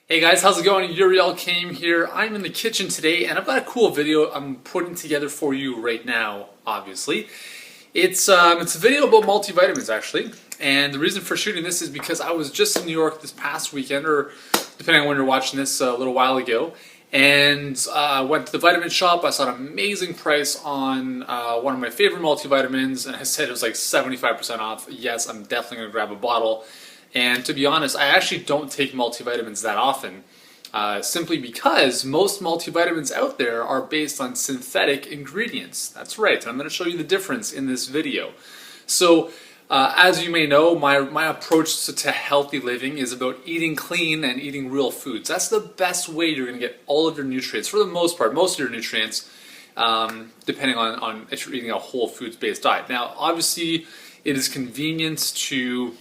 Hey guys, how's it going? Yuri Elkaim here. I'm in the kitchen today and I've got a cool video I'm putting together for you right now, obviously. It's a video about multivitamins actually, and the reason for shooting this is because I was just in New York this past weekend, or depending on when you're watching this, a little while ago, and went to the vitamin shop. I saw an amazing price on one of my favorite multivitamins, and I said it was like 75% off. Yes, I'm definitely going to grab a bottle. And to be honest, I actually don't take multivitamins that often, simply because most multivitamins out there are based on synthetic ingredients. That's right, and I'm going to show you the difference in this video. So, as you may know, my approach to healthy living is about eating clean and eating real foods. That's the best way you're going to get all of your nutrients, for the most part, most of your nutrients, depending on if you're eating a whole foods-based diet. Now, obviously, it is convenient to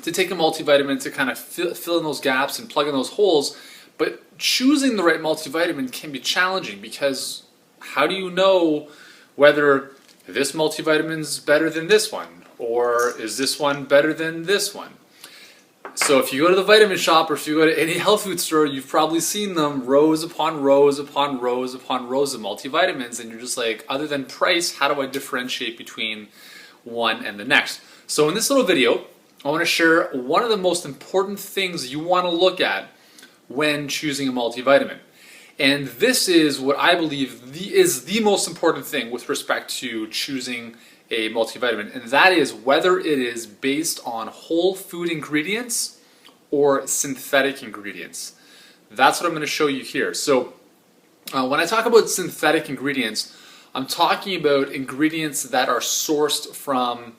take a multivitamin to kind of fill in those gaps and plug in those holes, but choosing the right multivitamin can be challenging because how do you know whether this multivitamin is better than this one, or is this one better than this one? So if you go to the vitamin shop, or if you go to any health food store, you've probably seen them rows upon rows upon rows upon rows of multivitamins, and you're just like, other than price, how do I differentiate between one and the next? So in this little video, I want to share one of the most important things you want to look at when choosing a multivitamin. And this is what I believe is the most important thing with respect to choosing a multivitamin, and that is whether it is based on whole food ingredients or synthetic ingredients. That's what I'm going to show you here. So when I talk about synthetic ingredients, I'm talking about ingredients that are sourced from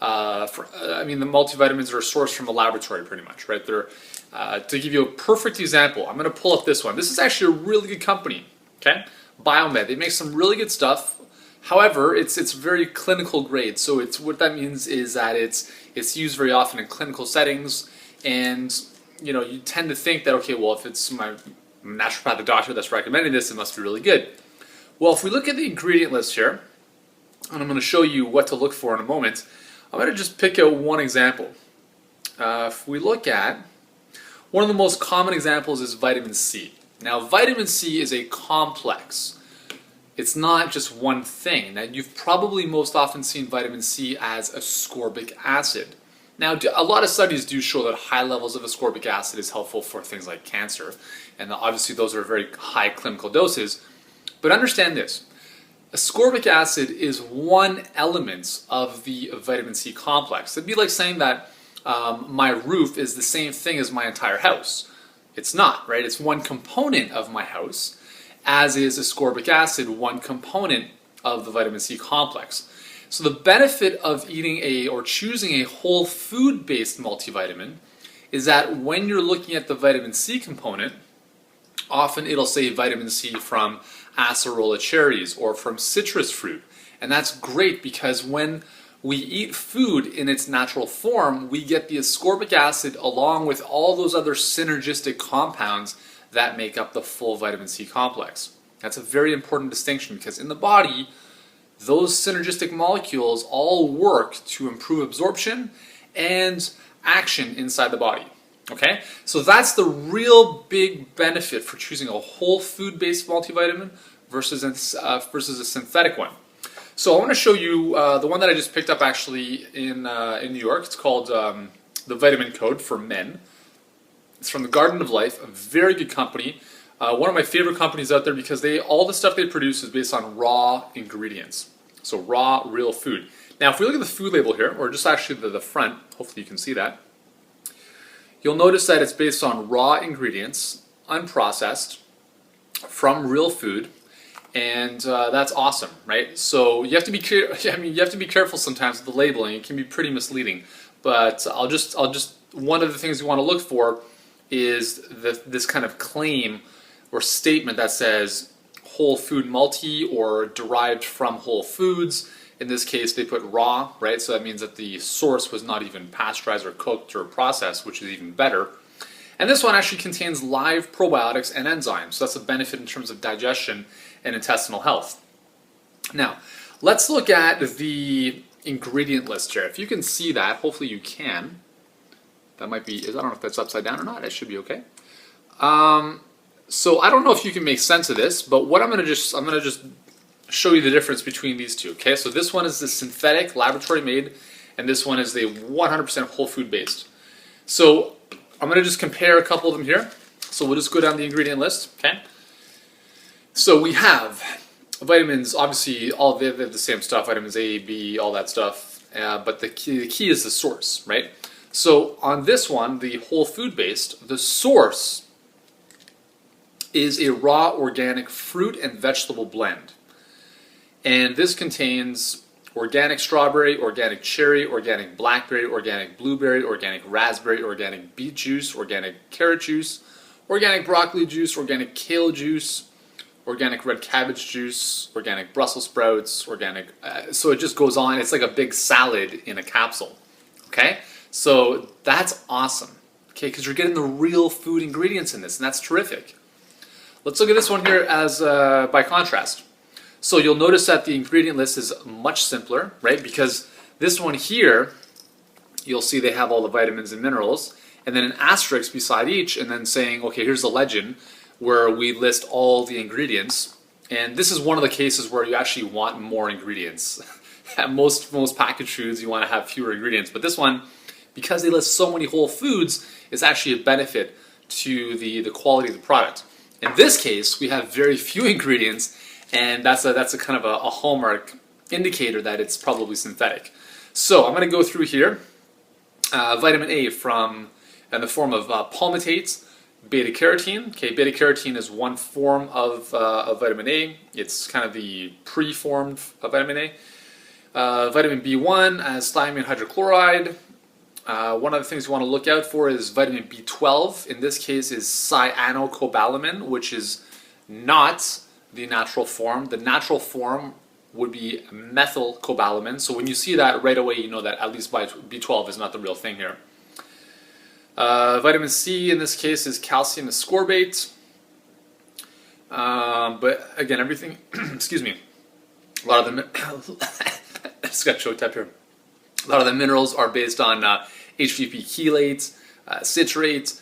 the multivitamins are sourced from a laboratory pretty much, right? They're, to give you a perfect example, I'm going to pull up this one. This is actually a really good company, okay? Biomed. They make some really good stuff. However, it's very clinical grade. So what that means is that it's used very often in clinical settings, and you tend to think that, okay, well, if it's my naturopathic doctor that's recommending this, it must be really good. Well, if we look at the ingredient list here, and I'm going to show you what to look for in a moment, I'm going to just pick out one example. If we look at, one of the most common examples is vitamin C. Now, vitamin C is a complex. It's not just one thing. Now, you've probably most often seen vitamin C as ascorbic acid. Now, a lot of studies do show that high levels of ascorbic acid is helpful for things like cancer, and obviously those are very high clinical doses. But understand this. Ascorbic acid is one element of the vitamin C complex. It'd be like saying that my roof is the same thing as my entire house. It's not, right? It's one component of my house, as is ascorbic acid one component of the vitamin C complex. So the benefit of eating or choosing a whole food-based multivitamin is that when you're looking at the vitamin C component, often it'll say vitamin C from acerola cherries or from citrus fruit. And that's great because when we eat food in its natural form, we get the ascorbic acid along with all those other synergistic compounds that make up the full vitamin C complex. That's a very important distinction because in the body, those synergistic molecules all work to improve absorption and action inside the body. Okay, so that's the real big benefit for choosing a whole food-based multivitamin versus a synthetic one. So I want to show you the one that I just picked up actually in New York. It's called the Vitamin Code for Men. It's from the Garden of Life, a very good company. One of my favorite companies out there because all the stuff they produce is based on raw ingredients. So raw, real food. Now if we look at the food label here, or just actually the front, hopefully you can see that, you'll notice that it's based on raw ingredients, unprocessed, from real food, and that's awesome, right? So you have to be you have to be careful sometimes with the labeling. It can be pretty misleading. But I'll just one of the things you want to look for is this kind of claim or statement that says whole food multi or derived from whole foods. In this case, they put raw, right? So that means that the source was not even pasteurized or cooked or processed, which is even better. And this one actually contains live probiotics and enzymes. So that's a benefit in terms of digestion and intestinal health. Now, let's look at the ingredient list here. If you can see that, hopefully you can. That might be, I don't know if that's upside down or not. It should be okay. So I don't know if you can make sense of this, but what I'm gonna just show you the difference between these two. Okay, so this one is the synthetic, laboratory made, and this one is the 100% whole food based. So I'm gonna just compare a couple of them here. So we'll just go down the ingredient list. Okay. So we have vitamins. Obviously, all they have the same stuff: vitamins A, B, all that stuff. But the key is the source, right? So on this one, the whole food based, the source is a raw organic fruit and vegetable blend. And this contains organic strawberry, organic cherry, organic blackberry, organic blueberry, organic raspberry, organic beet juice, organic carrot juice, organic broccoli juice, organic kale juice, organic red cabbage juice, organic Brussels sprouts, organic, so it just goes on. It's like a big salad in a capsule, okay? So that's awesome, okay, because you're getting the real food ingredients in this, and that's terrific. Let's look at this one here as by contrast. So you'll notice that the ingredient list is much simpler, right? Because this one here, you'll see they have all the vitamins and minerals, and then an asterisk beside each, and then saying, okay, here's the legend where we list all the ingredients. And this is one of the cases where you actually want more ingredients. At most packaged foods, you want to have fewer ingredients, but this one, because they list so many whole foods, is actually a benefit to the quality of the product. In this case, we have very few ingredients, and that's a kind of a hallmark indicator that it's probably synthetic. So I'm going to go through here. Vitamin A in the form of palmitates, beta carotene. Okay, beta carotene is one form of vitamin A. It's kind of the preformed vitamin A. Vitamin B1 as thiamine hydrochloride. One of the things you want to look out for is vitamin B12. In this case is cyanocobalamin, which is not the natural form. The natural form would be methylcobalamin. So when you see that right away, you know that at least B12 is not the real thing here. Vitamin C in this case is calcium ascorbate. But again, everything, excuse me, a lot of the, I just got choked up here. A lot of the minerals are based on HVP chelates, citrates.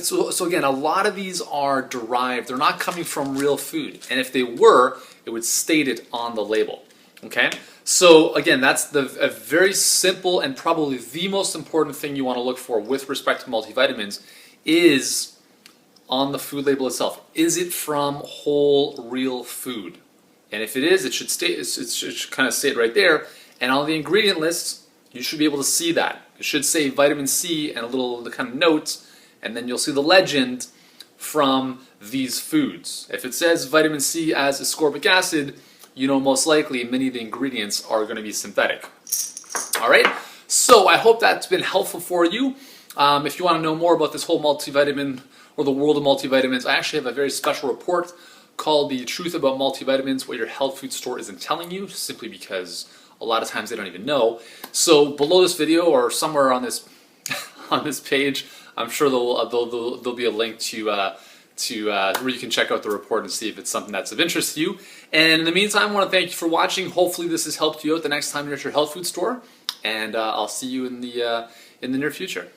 So again, a lot of these are derived. They're not coming from real food. And if they were, it would state it on the label. Okay? So again, that's a very simple and probably the most important thing you want to look for with respect to multivitamins is on the food label itself. Is it from whole, real food? And if it is, it should kind of state right there. And on the ingredient list, you should be able to see that. It should say vitamin C and the kind of notes, and then you'll see the legend from these foods. If it says vitamin C as ascorbic acid, you know most likely many of the ingredients are going to be synthetic. All right, so I hope that's been helpful for you. If you want to know more about this whole multivitamin or the world of multivitamins, I actually have a very special report called The Truth About Multivitamins, what your health food store isn't telling you, simply because a lot of times they don't even know. So below this video or somewhere on this on this page, I'm sure there'll be a link to where you can check out the report and see if it's something that's of interest to you. And in the meantime, I want to thank you for watching. Hopefully this has helped you out the next time you're at your health food store, and I'll see you in the near future.